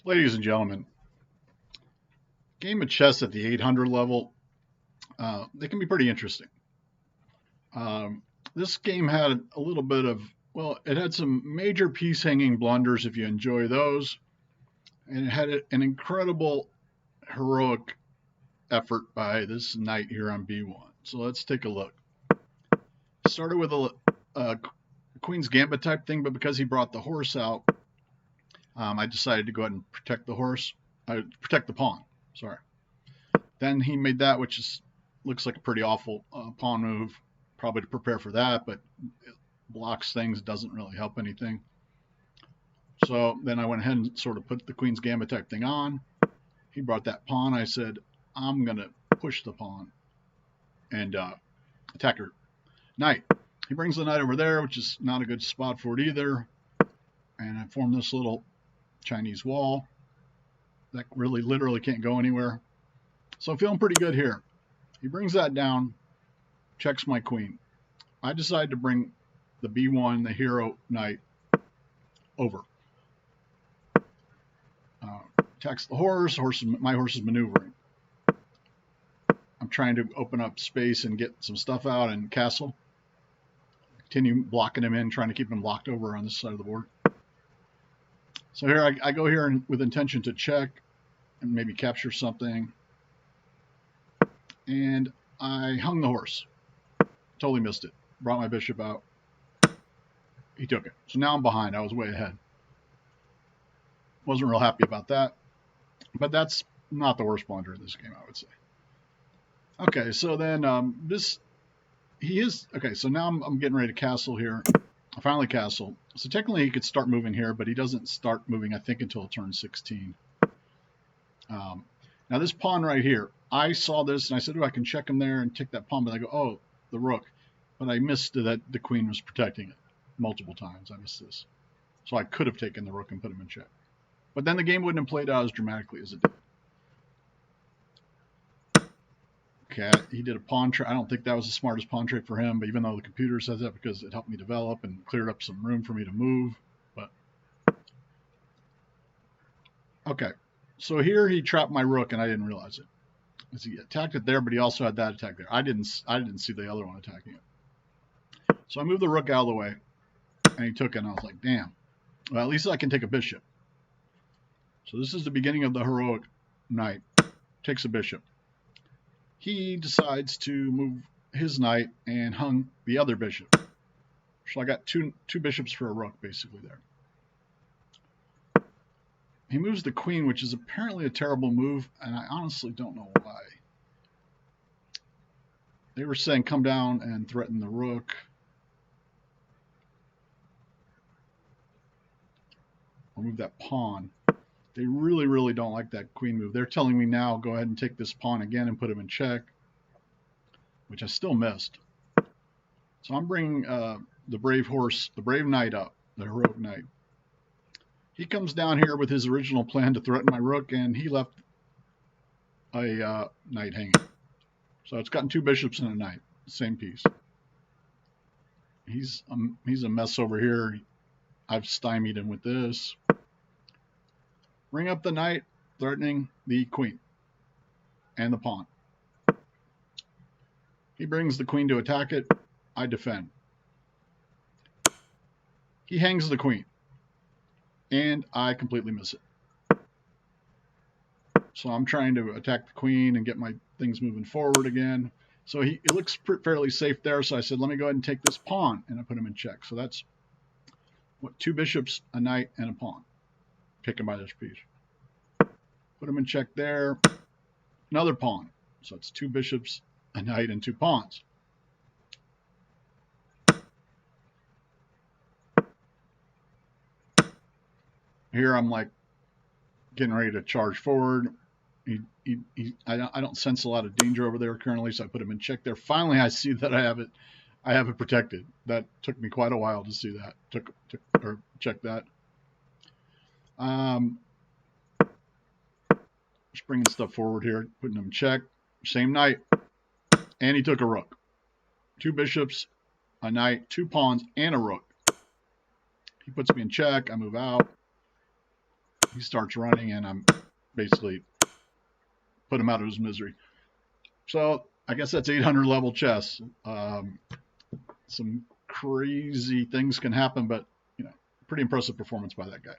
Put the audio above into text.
Ladies and gentlemen, game of chess at the 800 level, they can be pretty interesting. This game had a little bit of, well, it had some major piece hanging blunders if you enjoy those, and it had an incredible heroic effort by this knight here on b1. So let's take a look. Started with a Queen's Gambit type thing, but because he brought the horse out, I decided to go ahead and protect the horse, protect the pawn. Sorry. Then he made that, which looks like a pretty awful pawn move, probably to prepare for that, but it blocks things, doesn't really help anything. So then I went ahead and sort of put the Queen's Gambit type thing on. He brought that pawn. I said, I'm going to push the pawn and attack her knight. He brings the knight over there, which is not a good spot for it either. And I formed this little Chinese wall that really literally can't go anywhere. So I'm feeling pretty good here. He brings that down, checks my queen. I decide to bring the b1, the hero knight, over. Attacks the horse. My horse is maneuvering. I'm trying to open up space and get some stuff out and castle. Continue blocking him in, trying to keep him locked over on this side of the board. So here I go here with intention to check and maybe capture something. And I hung the horse. Totally missed it. Brought my bishop out. He took it. So now I'm behind. I was way ahead. Wasn't real happy about that. But that's not the worst blunder in this game, I would say. Okay, so then so now I'm getting ready to castle here. I finally castle. So technically he could start moving here, but he doesn't start moving, I think, until turn 16. Now this pawn right here, I saw this and I said, oh, I can check him there and take that pawn, but I go, oh, the rook. But I missed that the queen was protecting it multiple times. I missed this. So I could have taken the rook and put him in check. But then the game wouldn't have played out as dramatically as it did. Okay, he did a pawn trade. I don't think that was the smartest pawn trade for him, but even though the computer says that because it helped me develop and cleared up some room for me to move. But okay, so here he trapped my rook and I didn't realize it. As he attacked it there, but he also had that attack there. I didn't see the other one attacking it. So I moved the rook out of the way and he took it and I was like, damn. Well, at least I can take a bishop. So this is the beginning of the heroic knight. Takes a bishop. He decides to move his knight and hung the other bishop. So I got two bishops for a rook, basically, there. He moves the queen, which is apparently a terrible move, and I honestly don't know why. They were saying come down and threaten the rook. I'll move that pawn. They really, really don't like that queen move. They're telling me now, go ahead and take this pawn again and put him in check, which I still missed. So I'm bringing the brave horse, the brave knight up, the heroic knight. He comes down here with his original plan to threaten my rook, and he left a knight hanging. So it's gotten two bishops and a knight, same piece. He's a mess over here. I've stymied him with this. Bring up the knight, threatening the queen and the pawn. He brings the queen to attack it. I defend. He hangs the queen, and I completely miss it. So I'm trying to attack the queen and get my things moving forward again. So it looks fairly safe there. So I said, let me go ahead and take this pawn, and I put him in check. So that's what, two bishops, a knight, and a pawn. Taken by this piece. Put him in check there. Another pawn. So it's two bishops, a knight, and two pawns. Here I'm like getting ready to charge forward. I don't sense a lot of danger over there currently, so I put him in check there. Finally, I see that I have it protected. That took me quite a while to see that. Check that. Just bringing stuff forward here, putting him in check. Same knight, and he took a rook. Two bishops, a knight, two pawns, and a rook. He puts me in check. I move out. he starts running, and I'm basically put him out of his misery. So I guess that's 800 level chess. Some crazy things can happen, but pretty impressive performance by that guy.